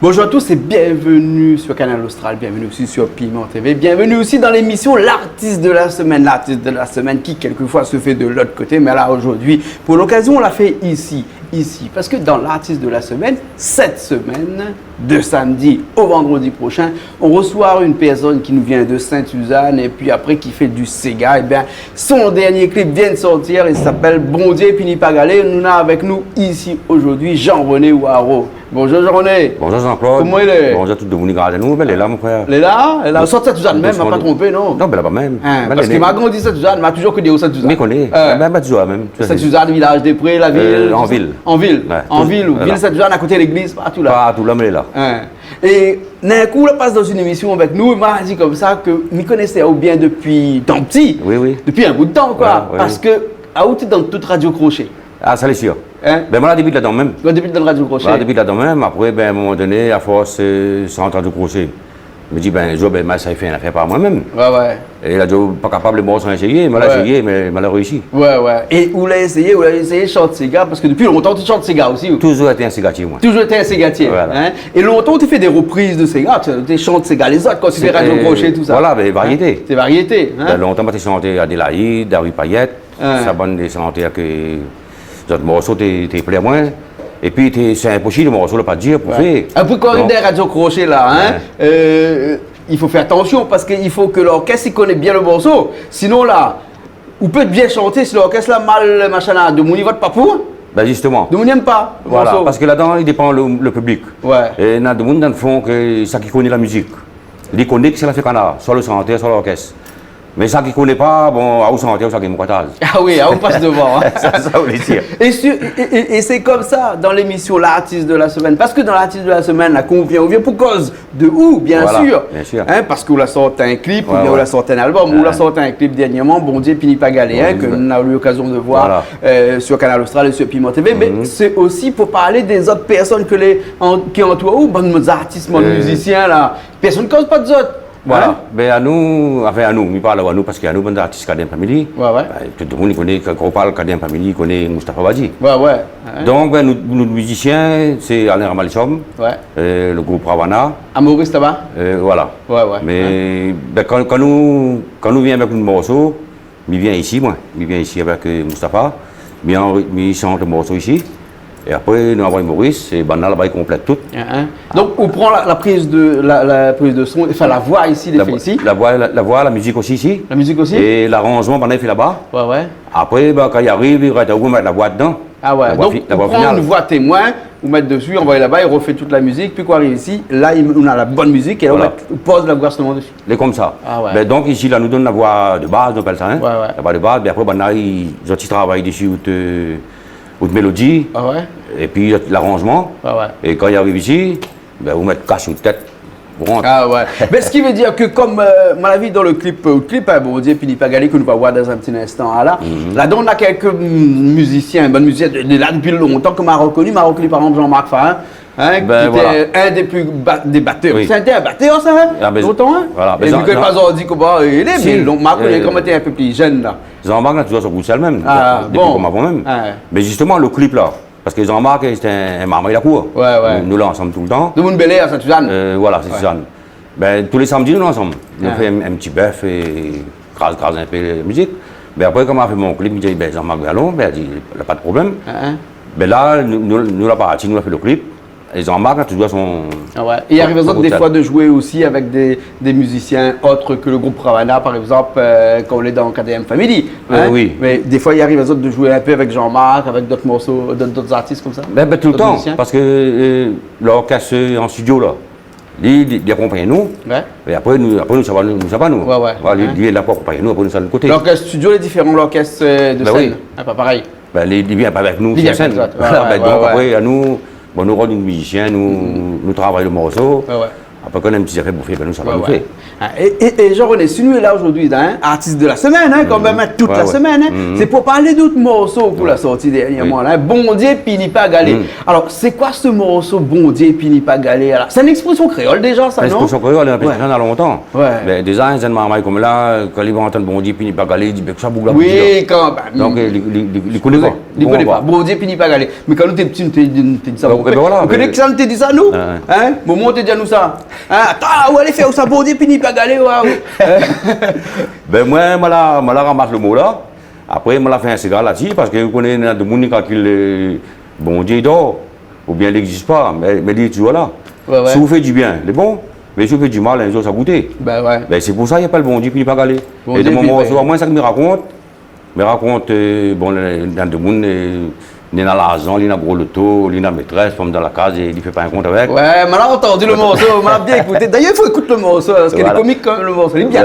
Bonjour à tous et bienvenue sur Canal Austral, bienvenue aussi sur Piment TV, bienvenue aussi dans l'émission L'artiste de la semaine qui quelquefois se fait de l'autre côté, mais là aujourd'hui, pour l'occasion, on l'a fait ici, parce que dans l'artiste de la semaine, cette semaine, de samedi au vendredi prochain, on reçoit une personne qui nous vient de Sainte-Suzanne et puis après qui fait du Sega. Et bien, son dernier clip vient de sortir, il s'appelle Bon Dieu Pini Pagalé. Nous avons avec nous ici aujourd'hui Jean-René Ouaro. Bonjour Jean-René. Bonjour Jean-Claude. Comment il est? Bonjour tout le monde, regardez nous, mais elle est là mon frère. Elle est là? Elle est sortie de Sainte-Suzanne même, elle n'a pas trompé, non? Non, mais là-bas même. Parce qu'il m'a grandi Sainte-Suzanne, il m'a toujours connu au Sainte-Suzanne. Mais connaît, même toujours même. Sainte-Suzanne, village des Prés, la ville. En ville. En ville. Ouais. En ville, ville Sainte-Suzanne à côté de l'église, partout là. Partout là, mais elle est là. Et d'un coup, on passe dans une émission avec nous, il m'a dit comme ça que m'y connaissait ou bien depuis tant petit. Oui, oui. Depuis un bout de temps, quoi. Ouais, parce que, à où tu es dans toute radio crochet. Ah, ça l'est sûr. Hein? Ben moi, là, début là-dedans même. Moi, depuis dans le radio crochet. Voilà, début là-dedans même. Après, ben, à un moment donné, à force, sans radio crochet. Je me dis, ben, je ben, ça fait une affaire par moi-même. Ouais. Et là, je suis pas capable de m'en essayer, mais là, essayé, mais mal réussi. Ouais. Et où l'a essayé de chanter Sega, parce que depuis longtemps, tu chantes Sega aussi. Toujours été un cigatier, moi. Toujours été un Segatier. Voilà. Hein? Et longtemps, tu fais des reprises de Sega, tu chantes Sega, les autres, quand tu fais radio crochet, tout ça. Voilà, ben, variété. Hein? C'est variété. Hein? Ben, longtemps, j'ai chanté Adélaïde, David Payette, ça bonne des chanter que les autres morceaux, t'es plaît moins. Et puis, c'est impossible, le morceau, ne pas dire pour faire. Après, quand on est des radio crochet là, hein, il faut faire attention parce qu'il faut que l'orchestre il connaît bien le morceau. Sinon là, on peut bien chanter si l'orchestre là mal machin là, de mon niveau vote pas pour. Ben justement. De mon n'aime pas. Le Voilà, morceau. parce que là-dedans, il dépend le public. Ouais. Et il y a des gens dans le fond que ça qui connaît la musique. Il connaît que c'est la fait canard, soit le chanteur, soit l'orchestre. Mais ça qui ne connaît pas, bon, à où chanter, ça qui me cotage. Ah oui, on passe devant. Hein. ça voulait dire. Et c'est comme ça dans l'émission L'artiste de la semaine. Parce que dans l'artiste de la semaine, là, on vient pour cause de où, bien voilà, sûr. Bien sûr. Hein, parce qu'on a sorti un clip, ou bien on a sorti un album, ou on a sorti un clip dernièrement, Bon Dieu Pini Pagalé, que nous avons eu l'occasion de voir sur Canal Austral et sur Piment TV. Mais c'est aussi pour parler des autres personnes qui entourent, ou des artistes, des musiciens, là. Personne ne cause pas des autres. Voilà, Hein? ben à nous, on parle à nous parce qu'il y a nous, des artistes Kadem Family. Ouais. Ben, tout le monde connaît, quand on parle Kadem Family, il connaît Moustapha Badi. Ouais. Hein? Donc, ben, nous musiciens, c'est Alain Ramalchom, Ouais. le groupe Ravana. Maurice là-bas? Voilà. Ouais. Mais ben, quand nous venons avec un morceau, il vient ici, moi. Il vient ici avec Moustapha. Il chante le morceau ici. Et après, nous envoyons Maurice, et ben là, il complète tout. Donc, on prend la prise de prise de son, enfin la voix ici, les fait ici. La voix, la musique aussi ici. La musique aussi? Et l'arrangement, il fait là-bas. Ouais. Après, ben, quand il arrive, il va mettre la voix dedans. Ah ouais, donc on prend finale. une voix témoin, on met dessus, on va là-bas, il refait toute la musique, puis quand on arrive ici, là, on a la bonne musique, et là, on pose la voix seulement dessus. C'est comme ça. Ah ouais. Ben, donc, ici, là, nous donne la voix de base, on appelle ça. Hein? Ouais. La voix de base, puis après, ben, là, ils travaillent dessus, ou de mélodie. Ah ouais? Et puis l'arrangement. Ouais. Et quand il arrive ici, ben, vous mettez cache sur la tête. Vous rentrez. Ah ouais. Mais ce qui veut dire que comme mon avis dans le clip Bon Dieu Pini Pagalé que nous va voir dans un petit instant là-dedans on a quelques musiciens, bonnes musiciens de là depuis longtemps que m'a reconnu par exemple Jean-Marc Fahin. Hein, Ben, qui était un des plus des batteurs. Oui. C'était un batteur, ça, hein? Ah, ben, longtemps, hein? voilà. Et Ben, vu que pas dit comment il est, mais donc, Marc, euh, comme était un peu plus jeune, là. Jean-Marc a toujours son goût même. Ah, depuis bon. comme avant même. Ah. Mais justement, le clip là, parce que Jean-Marc, c'était un marmaille la cour. Ouais. Nous là ensemble tout le temps. De Mounbelé à Sainte-Suzanne. Voilà, c'est Suzanne. Ben, tous les samedis, nous là ensemble. Nous fait un petit bœuf et crase un peu la musique. Ben, après, quand on a fait mon clip, il dit, ben, Jean-Marc Gallon, ben, il dit, il n'a pas de problème. Ben là, nous là parti, nous a fait le clip. Et Jean-Marc a toujours son. Ah ouais. Et il arrive des fois de jouer aussi avec des musiciens autres que le groupe Ravana, par exemple, quand on est dans KDM Family. Hein? Oui. Mais des fois, il arrive des autres de jouer un peu avec Jean-Marc, avec d'autres morceaux, d'autres artistes comme ça. Ben, tout le temps. Musiciens. Parce que l'orchestre en studio là, il accompagne nous. Ouais. Et après, nous, ça va nous. Ouais. Voilà, lui, il est là pour accompagner nous, après nous, ça de côté. L'orchestre studio est différent de l'orchestre de scène. Oui. Ah, pas pareil. Ben, il vient pas avec nous Il vient sur scène. avec toi. Donc, après, à nous, bon, nous, rôle de musiciens, nous travaillons le morceau. Ouais. Après, quand on a un petit affaire bouffé, ben nous, ça va nous faire. Et Jean-René, si nous est là aujourd'hui, hein, artiste de la semaine, hein, quand même, toute la semaine, hein, c'est pour parler d'autres morceaux pour la sortie dernièrement. Là. Bon Dieu, Pini pas galé. Alors, c'est quoi ce morceau, Bon Dieu, Pini pas galé? C'est une expression créole déjà, ça, non? L'expression créole, elle a dans longtemps. Mais déjà, un jeune maman comme là, quand il va entendre Bon Dieu, Pini pas galé, il dit que ça bouge là. Oui, quand même. Donc, il ne connaît pas. Il ne connaît pas. Bon Dieu, Pini pas galé. Mais quand nous t'es petit, nous t'es dit ça. Vous connaissez que ça, nous t'es dit ça, nous? Hein? Moment, t'es dit à nous ça. Attends, où allez faire ça, Bon Dieu, Pini pas galé, waouh. Ben moi, je ramasse le mot là. Après, je fait un cigare là-dessus parce que vous connaissez des gens qui calculent bon Dieu dort ou bien il n'existe pas. Mais il est toujours là. Si vous faites du bien, c'est bon. Mais si vous faites du mal, les autres, ça goûte. Ben c'est pour ça qu'il n'y a pas le bon Dieu puis il n'y a pas galé. Et de mon morceau, moi, ça que me raconte. Me raconte, bon, dans le monde, il y a l'argent, il y a gros loto, il y a la maîtresse, comme dans la case, et il ne fait pas un compte avec. Ouais, on a entendu le morceau, on a bien écouté. D'ailleurs, il faut écouter le morceau, parce qu'il est comique quand même, le morceau, il est bien.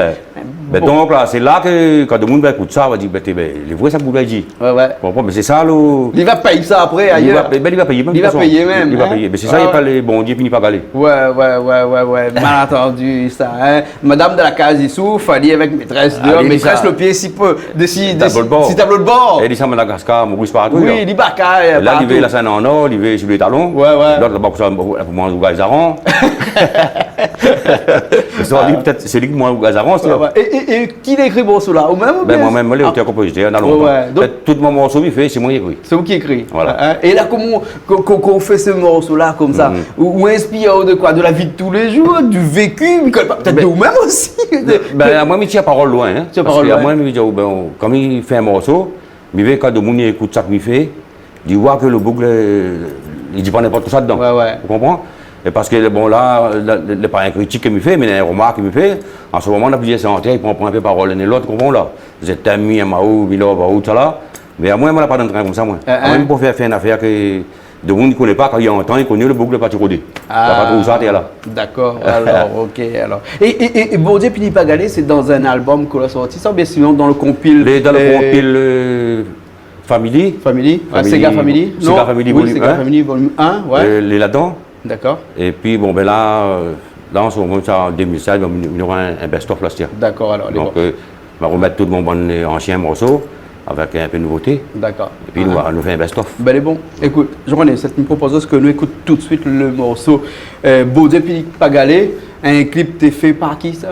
Ben donc là, c'est là que quand le monde va écouter ça, on va dire, les vrais, ça vous l'a dit. Bon, mais c'est ça, le... Il va payer ça après, ailleurs. Il va payer même. Il va payer même. Il va payer. Mais c'est ça, il n'y a pas les bons dieux, puis il n'y a pas galé. Ouais. Mal entendu, ça. Hein. Madame de la case, il souffre, fallait avec maîtresse dehors, maîtresse le pied si peu, si tableau de bord. Et il dit ça, Madagascar, Maurice partout. Oui, il dit Baka. Là, il veut la scène en or, il veut sur les talons. L'autre, là-bas, pour manger au gazaron. C'est lui qui mange au gazaron, c'est là. Et qui l'écrit bon cela? Ou même? Ben moi-même, je suis compositeur, tout mon morceau qu'il fait, c'est moi qui écrit. C'est vous qui écrit. Voilà. Et là, comment on fait ce morceau-là comme ça? Ou inspiré de quoi? De la vie de tous les jours, du vécu, peut-être de vous-même aussi. Ben moi, je tiens parole loin. Parce que moi, je dis, comme il fait un morceau, mais quand le monde écoute ça qu'il fait, il voit que le boucle, il dit pas n'importe quoi dedans. Vous comprenez? Et parce que bon là, le pas un critique qu'il me fait, mais une remarque qu'il me fait, en ce moment, on a plusieurs santé, il prend un peu parole l'un et l'autre, comprends là. Vous êtes amis, un maou, il ça là. Mais à moi, je n'ai pas d'entrain comme ça, moi. Même pour faire une affaire que de monde ne connaît pas, quand il y a un temps, il connaît le boucle de Patrick Rodé. Il n'y a pas trop ça, tu es là. D'accord, alors, ok. Alors. Et Bon Dieu, Pini pas galé, c'est dans un album qu'on a sorti, ça, bien sinon dans le compile. Dans le compile. Family. Sega Family. Sega Family volume 1. Sega Family volume 1, ouais. Les là-dedans. D'accord. Et puis, bon, ben là, en ce moment, en 2016, il y aura un best-of là, c'est-à-dire. D'accord, alors. Donc, on va remettre tout mon bon ancien morceau avec un peu de nouveauté. D'accord. Et puis, nous faire un best-of. Ben, les bon. Écoute, Jean-René, cette me propose que nous écoutons tout de suite le morceau Bon Dieu, Pini pas galé. Un clip t'es fait par qui, ça?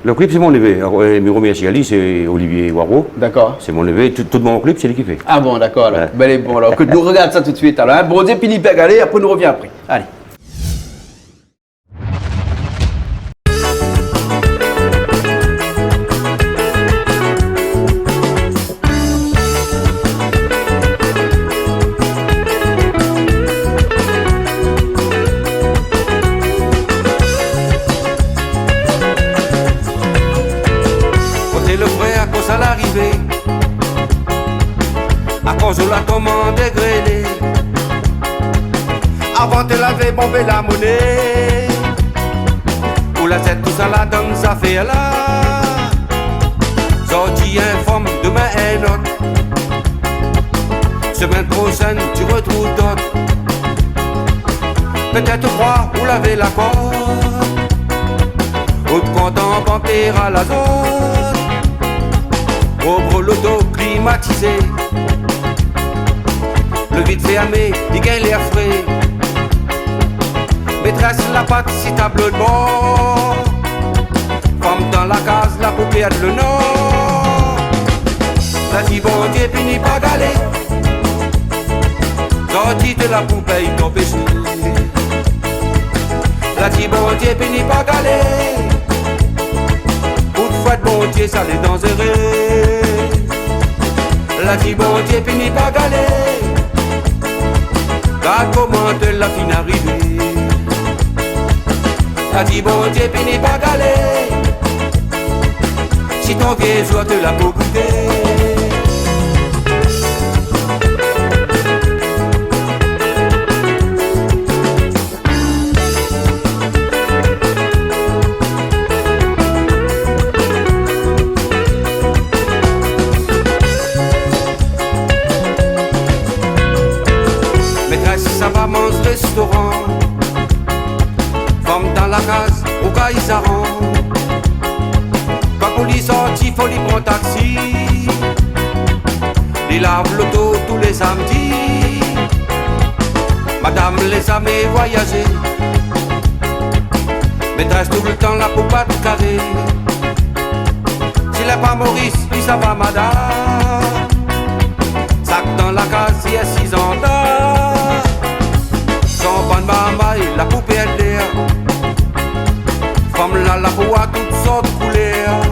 Le clip, c'est mon neveu. Mes remercie Ali, c'est Olivier Waro. D'accord. C'est mon neveu. Tout mon clip, c'est lui qui fait. Ah bon, d'accord. Alors. Ben, bon, alors, que nous regarde ça tout de suite. Alors, hein? Bon Dieu, Pini pas galé, après, nous revient après. Allez. La commande grêlée. Avant elle avait bombé la monnaie. Pour la tête tout ça la donne ça fait là. Sorti informe demain un autre. Semaine prochaine tu retrouves d'autres. Peut-être trois ou laver la corde. Autre content vampire à la zone. Pauvre l'auto climatisé. Le vide fermé, il gagne l'air frais. Maîtresse la patte si tableau de bord. Femme dans la case, la paupière le nord. La dit bon Dieu, Pini pas galé. Sorti de la poupée, ton péché. La dit bon Dieu, Pini pas galé. Toutefois de bon Dieu, ça les dangereux. La dit bon Dieu, Pini pas galé. Comment de la fin arrivée. A dit bon Dieu, Pini pas galé. Si ton vieux joie te l'a beau goûter. Restaurant, femme dans la case, il lave l'auto tous les samedis. Madame les amis voyager, maîtresse tout le temps la poupade carrée. S'il n'est pas Maurice, lui ça va madame. Sac dans la case, il y a 6 ans d'âge. Son bonne maman et la poupée est l'air. Femme là la peau à toutes sortes de couleurs.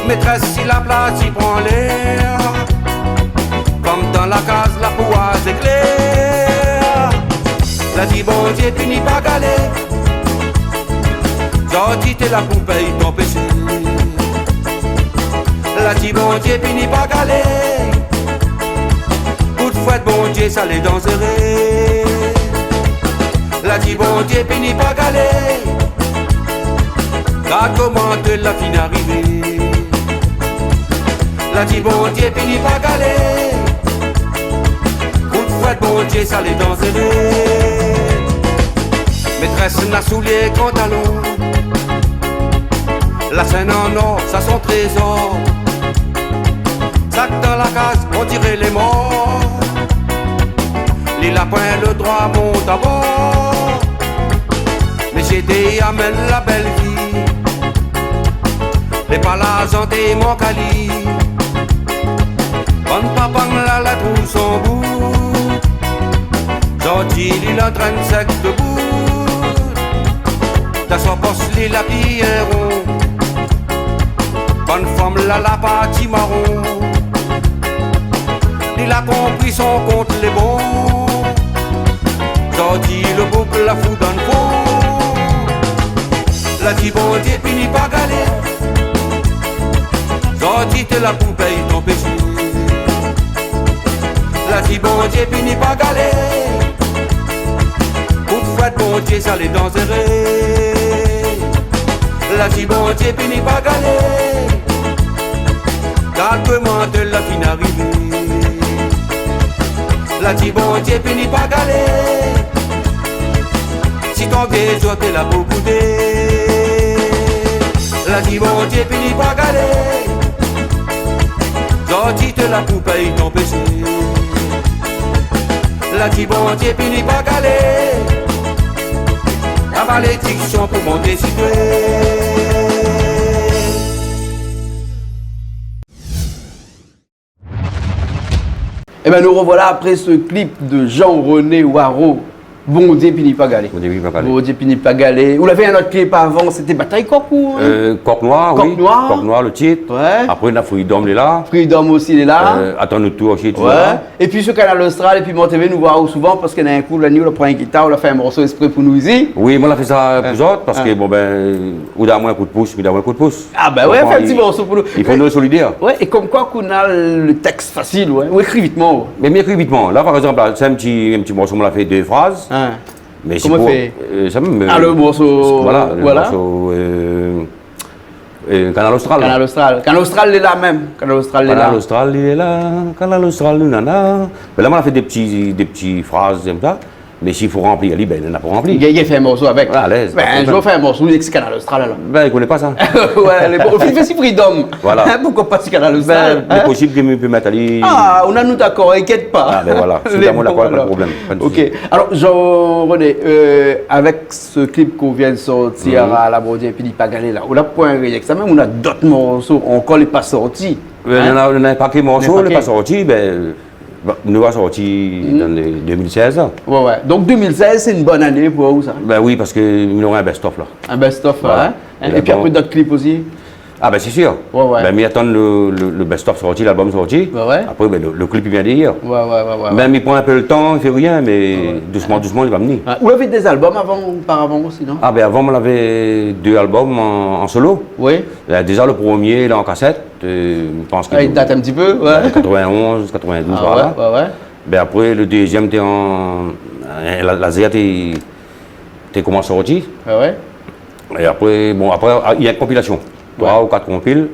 Maîtresse si la place il prend l'air. Comme dans la case la peau à éclair. La dit bon Dieu punit pas galet. Sorti t'es la poupée ton péché. La dit bon Dieu punit pas galet. Coup de fouette bon Dieu ça les danserait. La dit bon Dieu punit pas galet. Car comment de la fin arrivée. La dit bon Dieu punit pas galet. Coup de fouette bon Dieu ça les danserait. Maîtresse n'a sous les grands talons. La scène en or, ça son trésor. Sac dans la case, on dirait les morts. Les lapins, le droit monte à bord. Mais j'étais amène la belle vie. Les palazans des mon cali. Bonne papa la trouve son bout. Gentil, il entraîne sec debout. Dans son poste, il habille un rond. Bonne femme la partie marron. Il a compris son compte les bons. Gentil le boucle la fout dans le fond. La dit bon Dieu finit pas galer. Gentil t'es la poupée ton péché. La dit bon Dieu finit pas galer. Pour fouette bon Dieu ça les danserait. La dit bon Dieu finit pas galer. Calmement de la fin arrivée. La dit bon Dieu finit pas galer. Si ton vieil jour t'es là pour goûter. La dit bon Dieu finit pas galer. Gentil te la poupée ton péché. La dit bon Dieu finit pas galer. La malédiction pour mon décider. Et bien nous revoilà après ce clip de Jean-René Waro. Bon Dieu finit pas galer. Bon Dieu finit pas galer. Bon Dieu finit pas galer. Vous l'avez un autre clip avant, c'était Bataille Coq ou Coq Noir, Coq oui. Noir. Coq Noir, le titre. Ouais. Après, on a Freedom, il est là. Freedom aussi, il est là. Attends, nous tour aussi, tu Ouais. vois. Et puis sur Canal Austral, et puis Mon TV, nous voyons souvent parce qu'il y a un coup, la nuit, on prend une guitare, on a fait un morceau exprès pour nous ici. Oui, moi, on a fait ça pour autres parce que, bon, ben, ou d'un moins un coup de pouce, ou d'un moins un coup de pouce. Ah ben ouais, fait un petit morceau pour nous. Il faut nous solidaire. Ouais, et comme quoi qu'on a le texte facile, ouais. Ou écrit vite, ouais. Mais écrit vitement. Là, par exemple, c'est un petit morceau, on l'a fait 2 phrases. Hein. Mais Comment pour, fait ça me, Ah, le morceau. Voilà, le morceau. Canal Austral. Canal Austral. Canal Austral, il est là même. Canal Austral, il est là. Canal Austral, il est là. Canal Austral, nana. Mais là, on a fait des petites phrases comme ça. Mais s'il faut remplir, ben, il n'a pas rempli. Il a fait un morceau avec. Voilà, à l'aise. Ben, je vais faire un morceau avec Canal Austral alors. Ben, il ne connaît pas ça. Ouais, les bons. Il fait si Freedom. Voilà. Pourquoi pas si Canal Austral? Ben, c'est possible qu'il peut mettre à lui. Ah, on a nous d'accord, inquiète pas. Ah, ben voilà. C'est Les moi d'accord, bons, pas de alors. problème. Pas de Ok. souci. Alors, Jean-René, avec ce clip qu'on vient de sortir à la Brodier et puis pas galé là, on a point un ça même, on a d'autres morceaux encore les pas sortis. Ben, on a un paquet de morceaux, Un il n'est paquet. pas sorti. Ben, nous va sorti dans les 2016. Là. Ouais, ouais. Donc 2016, c'est une bonne année pour vous, ça. Ben oui, parce qu'il aura un best-of là. Un best-of, Voilà. hein. Et Et puis là, après bon. d'autres clips aussi. Ah ben c'est sûr. Ouais, ouais. Ben mais attendre le best-of sorti, l'album sorti. Ouais, ouais. Après ben, le clip il vient d'hier. Ouais. Même il prend un peu le temps, il fait rien, mais doucement il va venir. Ouais. Vous avez des albums auparavant aussi, non? Ah ben avant on avait 2 albums en solo. Oui. Déjà le premier là en cassette, je pense qu'il Il date un petit peu, ouais. 91, 92 Ah, voilà. ouais. Ben après le deuxième était la ZEA était comment sorti. Ouais. Et après bon après il y a une compilation. 3 ou 4 compiles.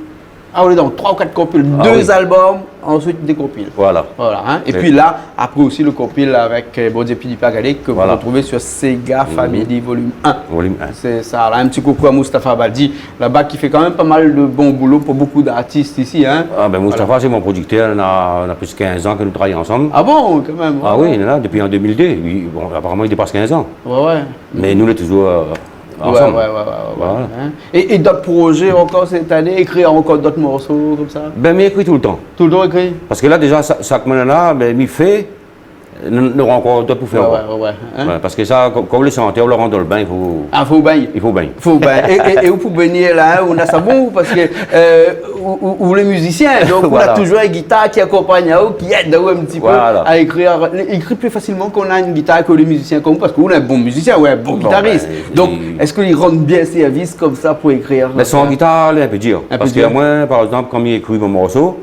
Ah oui, donc 3 ou 4 compiles, Ah 2 oui. albums, ensuite des compiles. Voilà. Voilà, hein. Et C'est- puis là, après aussi le compile avec Brodie Pilipa Galé que Voilà. vous retrouvez sur Sega Family Volume 1. Volume 1. C'est ça, là, un petit coucou à Mustapha Baldi, là-bas qui fait quand même pas mal de bon boulot pour beaucoup d'artistes ici. Hein. Ah ben Moustapha, c'est mon producteur, on a plus de 15 ans que nous travaillons ensemble. Ah bon, quand même. Ah oui, il est là depuis en 2002. Bon, apparemment, il dépasse 15 ans. Ouais, ouais. Mais nous, on est toujours Ouais, ensemble. ouais. Voilà. Hein. Et d'autres projets encore cette année, écrire encore d'autres morceaux comme ça? Ben, mais écrit tout le temps. Tout le temps écrit? Parce que là, déjà, ça que là, ben, il fait, nous aurons encore d'autres pour faire. Ouais. Hein? Ouais, parce que ça, comme les santé, on le rend dans le bain, Ah, faut bien. il faut bain. Faut bien. Et vous pouvez venir là, on a ça bon, parce que ou les musiciens, donc Voilà. on a toujours une guitare qui accompagne à eux, qui aide à eux un petit peu Voilà. à écrire plus facilement qu'on a une guitare que les musiciens comme vous, parce qu'on est un bon musicien, ouais, un bon guitariste. ben, Donc, est-ce qu'ils rendent bien service comme ça pour écrire? Mais son guitare, elle est un peu dur. Un peu Parce dur. que moi, par exemple, quand il écrit mon morceau,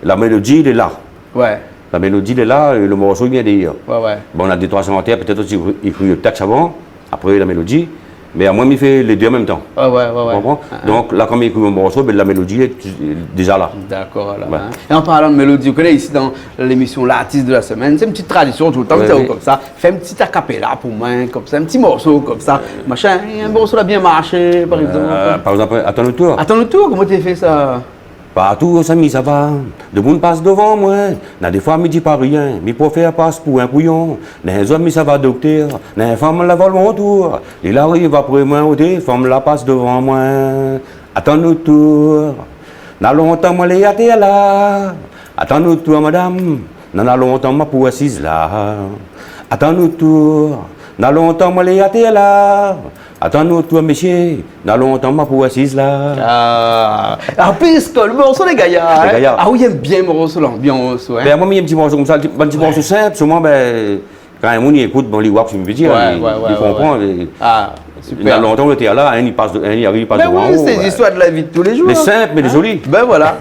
la mélodie, il est là. Ouais, La mélodie, il est là, et le morceau, il vient derrière. ouais. Bon, on a 2-3 commentaires, peut-être aussi il écrit le texte avant, après la mélodie. Mais à moi, il fait les deux en même temps. Ouais. Tu comprends? Donc là, quand il écrit mon morceau, ben, la mélodie est déjà là. D'accord, alors. Ouais. Hein. Et en parlant de mélodie, vous connaissez ici dans l'émission L'artiste de la semaine, c'est une petite tradition tout le temps, Oui, vous savez, oui. comme ça. Fait un petit acapella pour moi, comme ça, un petit morceau comme ça. Machin, un morceau a bien marché, par exemple. Par exemple, à ton tour. Attends le tour, comment tu fait ça? Partout, Samy, ça va. De monde passe devant moi. N'a des fois, me dit pas rien. Mes professeurs passent pour un couillon. Les hommes, ça va docteur. Les femmes, la volent mon tour. Il arrive après moi, ou des femmes, la passent devant moi. Attends notre tour. N'a longtemps, moi, les athées là. Attends notre tour, madame. N'a longtemps, moi, pour assise là. Attends notre tour. N'a longtemps, moi, les athées là. Attends notre tour, monsieur. N'a longtemps, moi, pour assise là. Ah, puisque le morceau, les gaillards. Les gaillards. Ah oui, j'aime bien le morceau, l'ambiance. Hein. Ben, moi, il y a un petit morceau comme ça, un petit morceau simple, souvent, ben, quand un monde écoute, bon, il voit ce que je veux dire, il comprend. Ah, Il y a super. longtemps, on était là, un, il arrive, il passe Ben devant. oui, haut, c'est l'histoire de la vie de tous les jours. Mais hein. simple, mais joli. Ben voilà.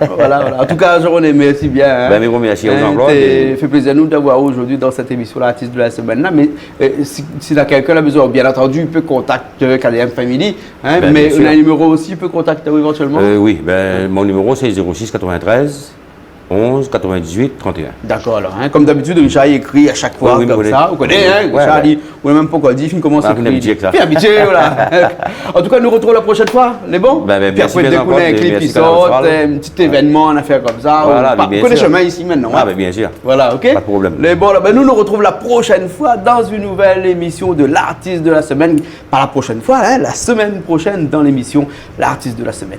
En tout cas, je vous merci bien. Hein. Ben, mais bon, merci aux Anglois. Ça fait plaisir à nous d'avoir aujourd'hui dans cette émission l'artiste de la semaine là. Mais si là, quelqu'un a besoin, bien entendu, il peut contacter KDM Family. Hein, Ben, mais bien on a sûr. un numéro aussi, il peut contacter éventuellement. Oui, ben, mon numéro, c'est 06 93 11 98 31. D'accord alors. Hein. Comme d'habitude, Richard il écrit à chaque fois Oui, comme oui, ça. oui. Vous connaissez, hein, Ouais, Richard ouais. dit, ou même pas quoi dire, il commence à Ah, vous écrire. habitué avec ça. Puis habitué, voilà. En tout cas, nous retrouvons la prochaine fois, les bons. Ben, Puis merci après, bien dès qu'on a un encore, clip merci qui Canal sort, Austral. un petit événement, une affaire comme ça. Voilà, on bien connaît sûr. chemin ici maintenant. Ah, hein. ben, bien sûr. Voilà, ok. Pas de problème. Les bons, là, ben, nous retrouvons la prochaine fois dans une nouvelle émission de l'artiste de la semaine. Pas la prochaine fois, hein, la semaine prochaine dans l'émission l'artiste de la semaine.